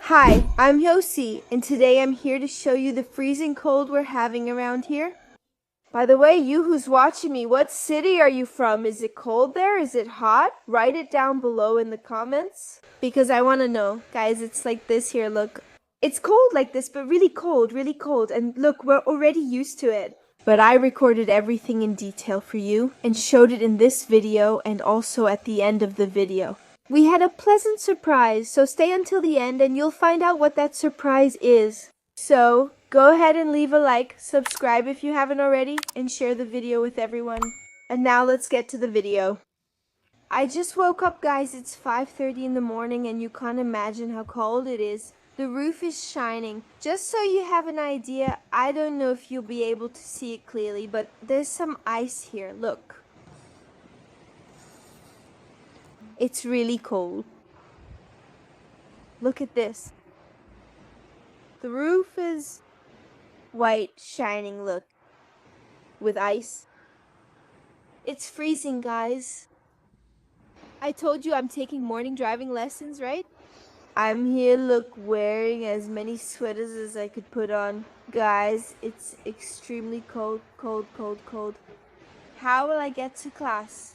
Hi, I'm Yosi, and today I'm here to show you the freezing cold we're having around here. By the way, you who's watching me, what city are you from? Is it cold there? Is it hot? Write it down below in the comments, because I want to know. Guys, it's like this here, look. It's cold like this, but really cold, and look, we're already used to it. But I recorded everything in detail for you, and showed it in this video, and also at the end of the video. We had a pleasant surprise, so stay until the end and you'll find out what that surprise is. So, go ahead and leave a like, subscribe if you haven't already, and share the video with everyone. And now let's get to the video. I just woke up, guys. It's 5:30 in the morning and you can't imagine how cold it is. The roof is shining. Just so you have an idea, I don't know if you'll be able to see it clearly, but there's some ice here. Look. It's really cold. Look at this. The roof is white, shining, look, with ice. It's freezing, guys. I told you I'm taking morning driving lessons, right? I'm here, look, wearing as many sweaters as I could put on. Guys, it's extremely cold. How will I get to class?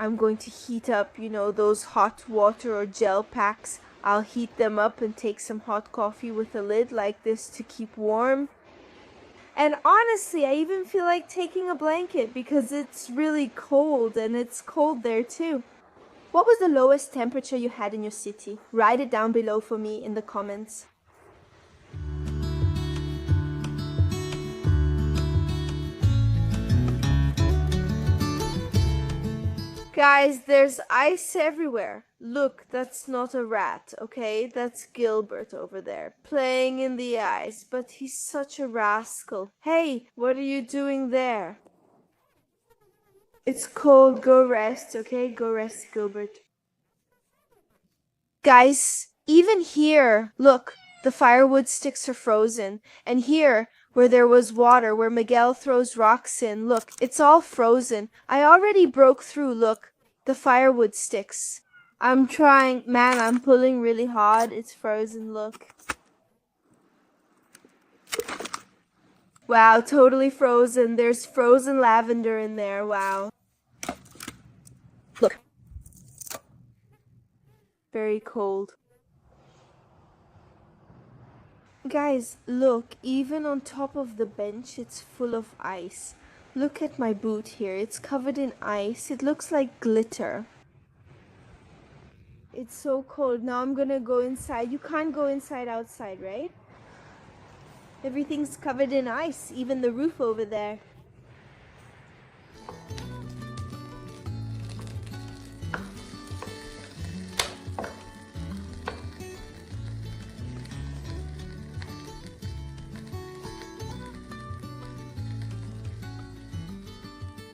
I'm going to heat up, those hot water or gel packs. I'll heat them up and take some hot coffee with a lid like this to keep warm. And honestly, I even feel like taking a blanket because it's really cold and it's cold there too. What was the lowest temperature you had in your city? Write it down below for me in the comments. Guys, there's ice everywhere. Look, that's not a rat, okay? That's Gilbert over there, playing in the ice, but he's such a rascal. Hey, what are you doing there? It's cold, go rest, okay? Go rest, Gilbert. Guys, even here, look, the firewood sticks are frozen. And here, where there was water, where Miguel throws rocks in, look, it's all frozen. I already broke through, look, the firewood sticks. I'm trying, man, I'm pulling really hard. It's frozen, look. Wow, totally frozen. There's frozen lavender in there, wow. Look. Very cold. Guys, look, even on top of the bench, it's full of ice. Look at my boot here. It's covered in ice. It looks like glitter. It's so cold. Now I'm gonna go inside. You can't go inside outside, right? Everything's covered in ice, even the roof over there.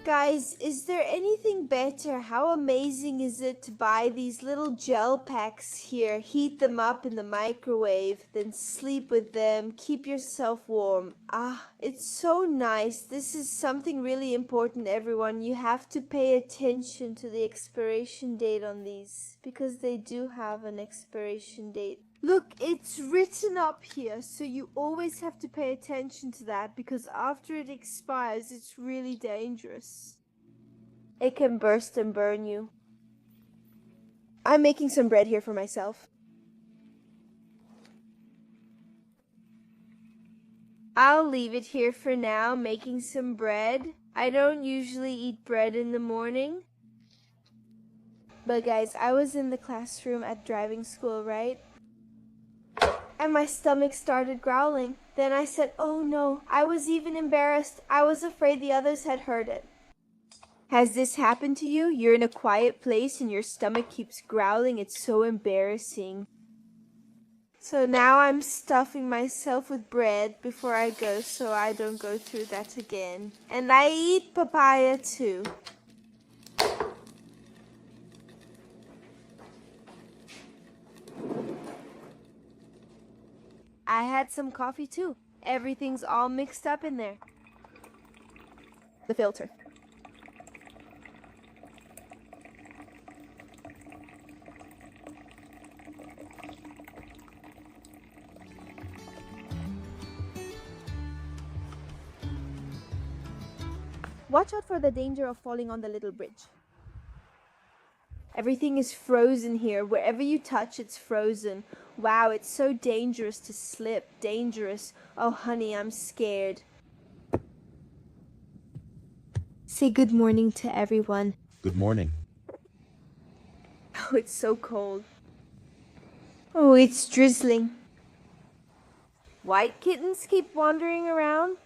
Guys, is there anything better? How amazing is it to buy these little gel packs here, heat them up in the microwave, then sleep with them, keep yourself warm. Ah, it's so nice. This is something really important, everyone. You have to pay attention to the expiration date on these, because they do have an expiration date. Look, it's written up here, so you always have to pay attention to that, because after it expires, it's really dangerous. It can burst and burn you. I'm making some bread here for myself. I'll leave it here for now, making some bread. I don't usually eat bread in the morning. But guys, I was in the classroom at driving school, right? And my stomach started growling. Then I said, oh no. I was even embarrassed. I was afraid the others had heard it. Has this happened to you? You're in a quiet place and your stomach keeps growling. It's so embarrassing. So now I'm stuffing myself with bread before I go so I don't go through that again. And I eat papaya too. I had some coffee too. Everything's all mixed up in there. The filter. Watch out for the danger of falling on the little bridge. Everything is frozen here. Wherever you touch, it's frozen. Wow, it's so dangerous to slip. Dangerous. Oh, honey, I'm scared. Say good morning to everyone. Good morning. Oh, it's so cold. Oh, it's drizzling. White kittens keep wandering around.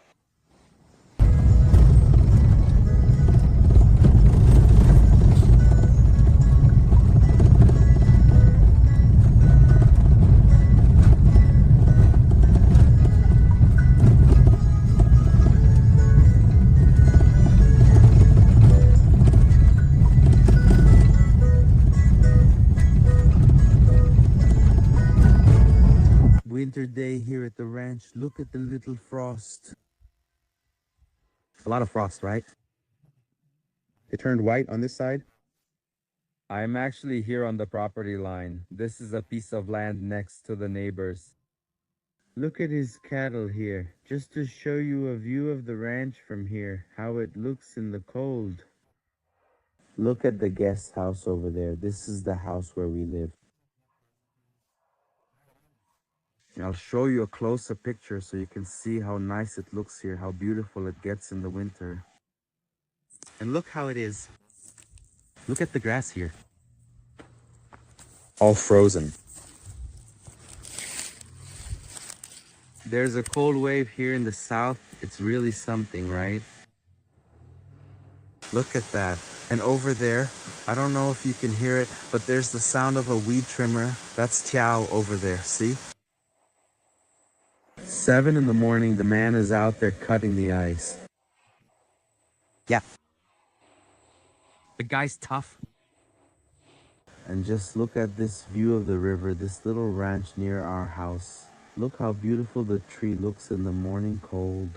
Winter day here at the ranch. Look at the little frost. A lot of frost, right? It turned white on this side. I'm actually here on the property line. This is a piece of land next to the neighbors. Look at his cattle here. Just to show you a view of the ranch from here, how it looks in the cold. Look at the guest house over there. This is the house where we live. I'll show you a closer picture so you can see how nice it looks here, how beautiful it gets in the winter. And look how it is. Look at the grass here. All frozen. There's a cold wave here in the south. It's really something, right? Look at that. And over there, I don't know if you can hear it, but there's the sound of a weed trimmer. That's Tiao over there, see? 7 in the morning, the man is out there cutting the ice. Yeah. The guy's tough. And just look at this view of the river, this little ranch near our house. Look how beautiful the tree looks in the morning cold.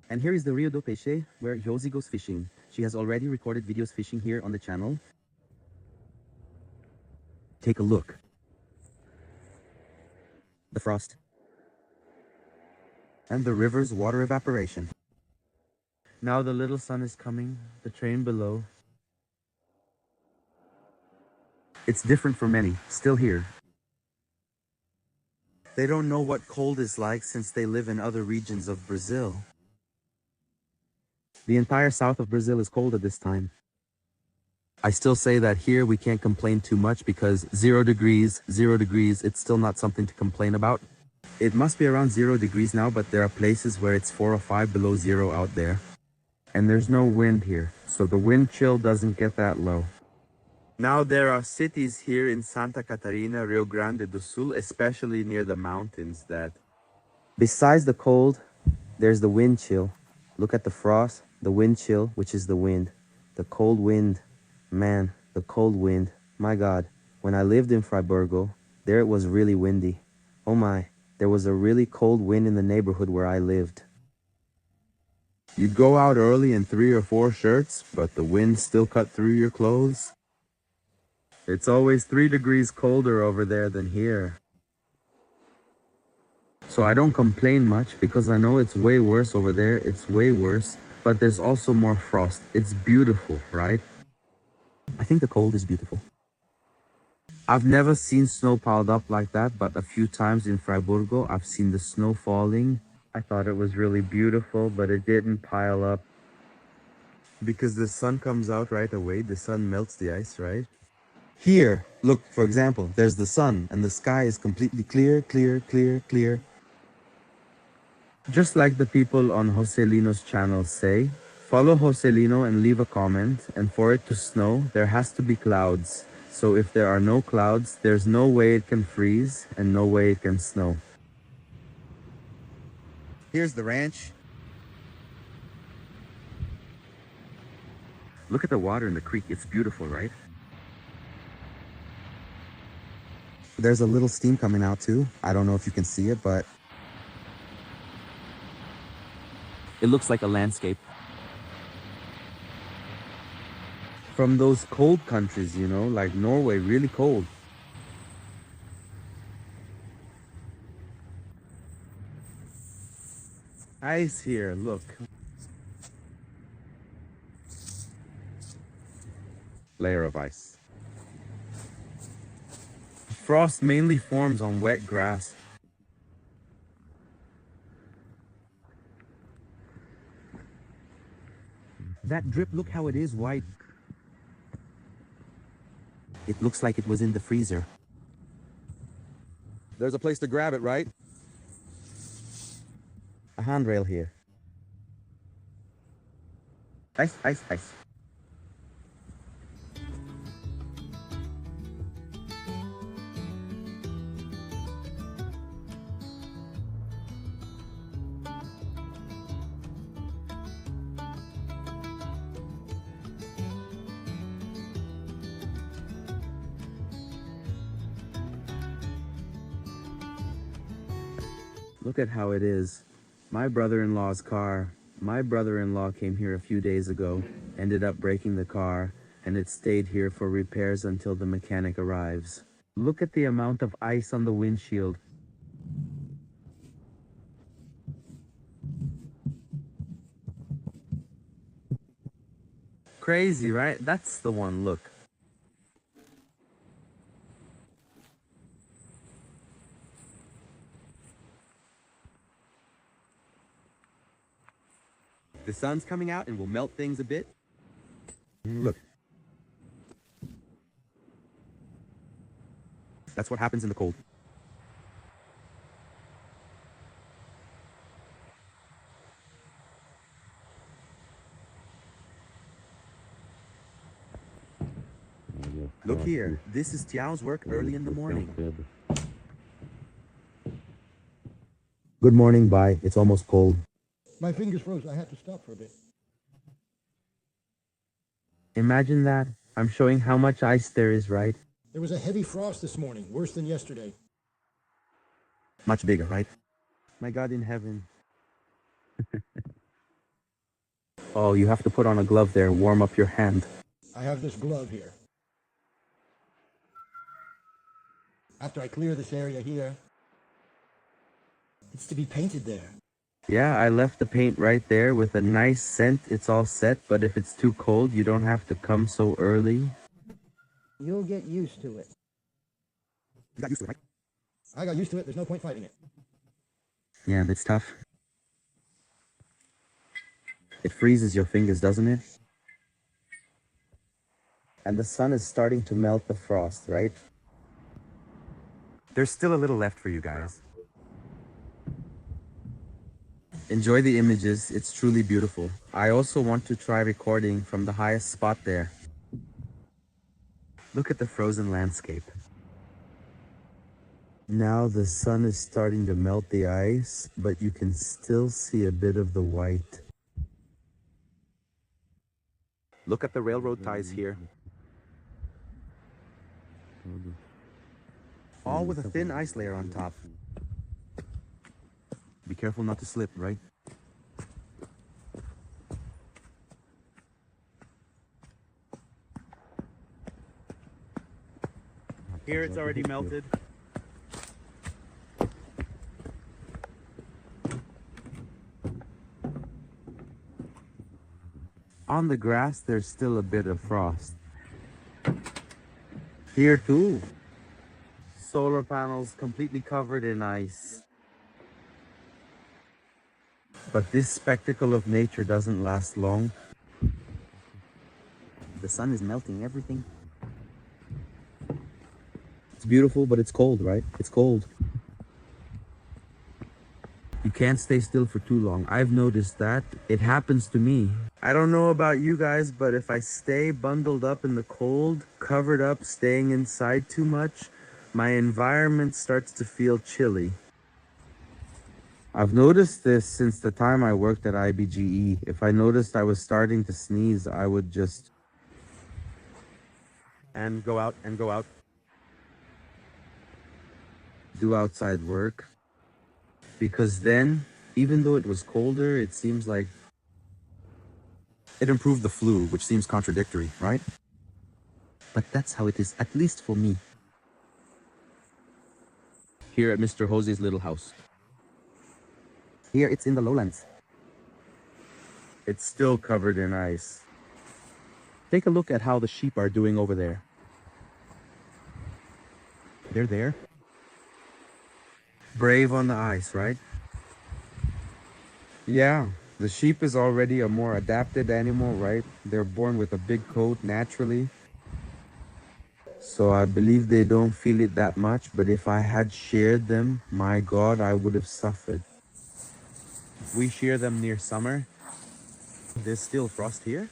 And here is the Rio do Peixe, where Josie goes fishing. She has already recorded videos fishing here on the channel. Take a look. The frost. And the river's water evaporation. Now the little sun is coming, the train below. It's different for many, still here. They don't know what cold is like since they live in other regions of Brazil. The entire south of Brazil is cold at this time. I still say that here we can't complain too much because 0 degrees, it's still not something to complain about. It must be around 0 degrees now, but there are places where it's 4 or 5 below zero out there. And there's no wind here, so the wind chill doesn't get that low. Now there are cities here in Santa Catarina, Rio Grande do Sul, especially near the mountains that... Besides the cold, there's the wind chill. Look at the frost, the wind chill, which is the wind. The cold wind. Man, the cold wind. My God, when I lived in Freiburgo, there it was really windy. Oh my, there was a really cold wind in the neighborhood where I lived. You'd go out early in 3 or 4 shirts, but the wind still cut through your clothes. It's always 3 degrees colder over there than here. So I don't complain much because I know it's way worse over there. It's way worse, but there's also more frost. It's beautiful, right? I think the cold is beautiful. I've never seen snow piled up like that, but a few times in Freiburgo, I've seen the snow falling. I thought it was really beautiful, but it didn't pile up. Because the sun comes out right away, the sun melts the ice, right? Here, look, for example, there's the sun, and the sky is completely clear, clear, clear, clear. Just like the people on Joselino's channel say, follow Joselino and leave a comment, and for it to snow, there has to be clouds. So if there are no clouds, there's no way it can freeze, and no way it can snow. Here's the ranch. Look at the water in the creek, it's beautiful, right? There's a little steam coming out too. I don't know if you can see it, but it looks like a landscape. From those cold countries, you know, like Norway, really cold. Ice here, look. layer of ice. Frost mainly forms on wet grass. That drip, look how it is white. It looks like it was in the freezer. There's a place to grab it, right? A handrail here. Ice, ice, ice. Look at how it is. My brother-in-law's car. My brother-in-law came here a few days ago, ended up breaking the car, and it stayed here for repairs until the mechanic arrives. Look at the amount of ice on the windshield. Crazy, right? That's the one, look. The sun's coming out and will melt things a bit. Look. That's what happens in the cold. Look here. This is Tiao's work early in the morning. Good morning, bye. It's almost cold. My fingers froze. I had to stop for a bit. Imagine that. I'm showing how much ice there is, right? There was a heavy frost this morning, worse than yesterday. Much bigger, right? My God in heaven. Oh, you have to put on a glove there, warm up your hand. I have this glove here. After I clear this area here, it's to be painted there. Yeah, I left the paint right there with a nice scent. It's all set, but if it's too cold, you don't have to come so early. You'll get used to it. You got used to it, right? I got used to it. There's no point fighting it. Yeah, it's tough. It freezes your fingers, doesn't it? And the sun is starting to melt the frost, right? There's still a little left for you guys. Enjoy the images, it's truly beautiful. I also want to try recording from the highest spot there. Look at the frozen landscape. Now the sun is starting to melt the ice, but you can still see a bit of the white. Look at the railroad ties here. All with a thin ice layer on top. Be careful not to slip, right? Here it's already melted. On the grass, there's still a bit of frost. Here too. Solar panels completely covered in ice. But this spectacle of nature doesn't last long. The sun is melting everything. It's beautiful, but it's cold, right? It's cold. You can't stay still for too long. I've noticed that. It happens to me. I don't know about you guys, but if I stay bundled up in the cold, covered up, staying inside too much, my environment starts to feel chilly. I've noticed this since the time I worked at IBGE. If I noticed I was starting to sneeze, I would just... and go out and go out. Do outside work. Because then, even though it was colder, it seems like it improved the flu, which seems contradictory, right? But that's how it is, at least for me. Here at Mr. Jose's little house. Here, it's in the lowlands. It's still covered in ice. Take a look at how the sheep are doing over there. They're there. Brave on the ice, right? Yeah, the sheep is already a more adapted animal, right? They're born with a big coat naturally. So I believe they don't feel it that much, but if I had sheared them, my God, I would have suffered. We shear them near summer. There's still frost here.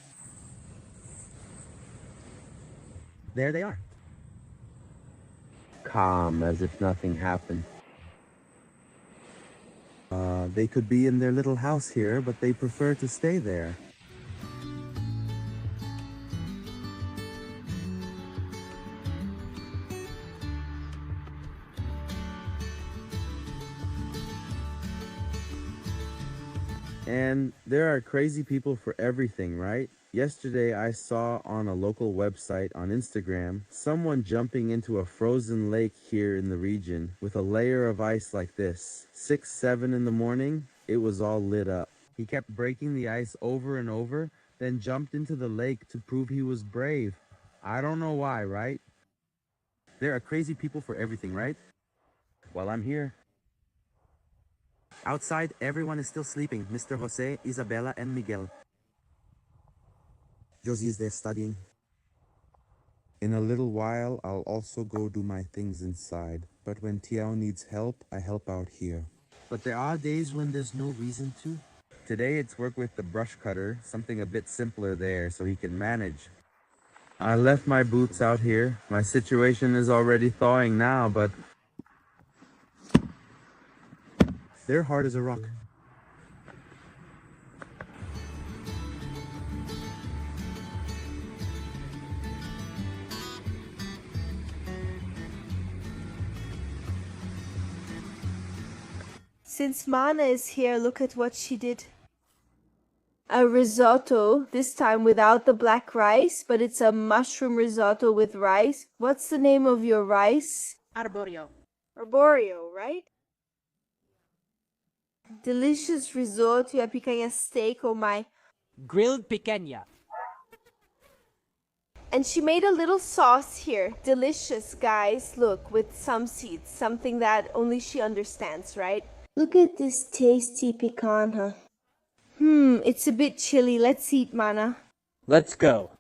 There they are. Calm as if nothing happened. They could be in their little house here, but they prefer to stay there. And there are crazy people for everything, right? Yesterday I saw on a local website on Instagram someone jumping into a frozen lake here in the region with a layer of ice like this. 6, 7 in the morning, it was all lit up. He kept breaking the ice over and over, then jumped into the lake to prove he was brave. I don't know why, right? There are crazy people for everything, right? Well, I'm here. Outside, everyone is still sleeping. Mr. Jose, Isabella, and Miguel. Josie is there studying. In a little while, I'll also go do my things inside. But when Tiao needs help, I help out here. But there are days when there's no reason to. Today it's work with the brush cutter, something a bit simpler there so he can manage. I left my boots out here. My situation is already thawing now, but They're hard as a rock. Since Mana is here, look at what she did. A risotto, this time without the black rice, but it's a mushroom risotto with rice. What's the name of your rice? Arborio. Arborio, right? Delicious risotto, a picanha steak, oh my. Grilled picanha. And she made a little sauce here. Delicious, guys. Look, with some seeds. Something that only she understands, right? Look at this tasty picanha. It's a bit chilly. Let's eat, Mana. Let's go.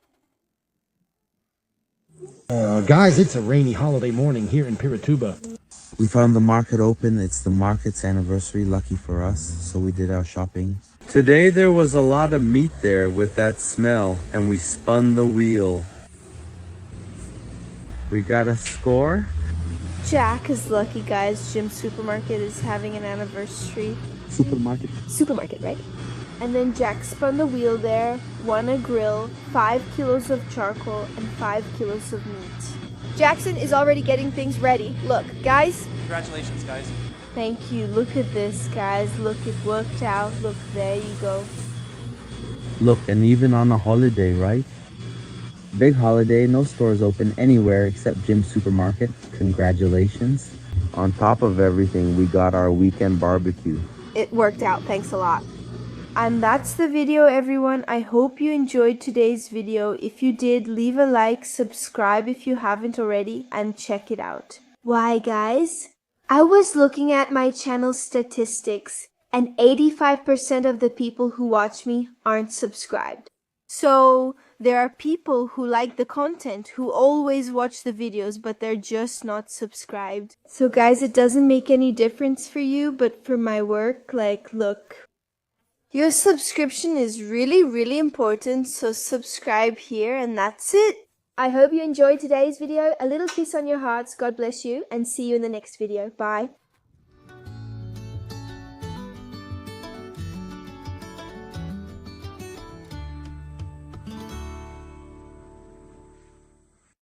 Guys, it's a rainy holiday morning here in Pirituba. We found the market open. It's the market's anniversary, lucky for us. So we did our shopping. today there was a lot of meat there with that smell, and we spun the wheel. We got a score. Jack is lucky, guys. Jim's supermarket is having an anniversary. Supermarket, right? And then Jack spun the wheel there, won a grill, 5 kilos of charcoal, and 5 kilos of meat. Jackson is already getting things ready. Look, guys. Congratulations, guys. Thank you. Look at this, guys. Look, it worked out. Look, there you go. Look, and even on a holiday, right? Big holiday, no stores open anywhere except Jim's supermarket. Congratulations. On top of everything, we got our weekend barbecue. It worked out. Thanks a lot. And that's the video, everyone. I hope you enjoyed today's video. If you did, leave a like, subscribe if you haven't already, and check it out. Why, guys? I was looking at my channel statistics, and 85% of the people who watch me aren't subscribed. So there are people who like the content, who always watch the videos, but they're just not subscribed. So guys, it doesn't make any difference for you, but for my work, like, look. Your subscription is really, really important, so subscribe here, and that's it. I hope you enjoyed today's video. A little kiss on your hearts. God bless you, and see you in the next video. Bye.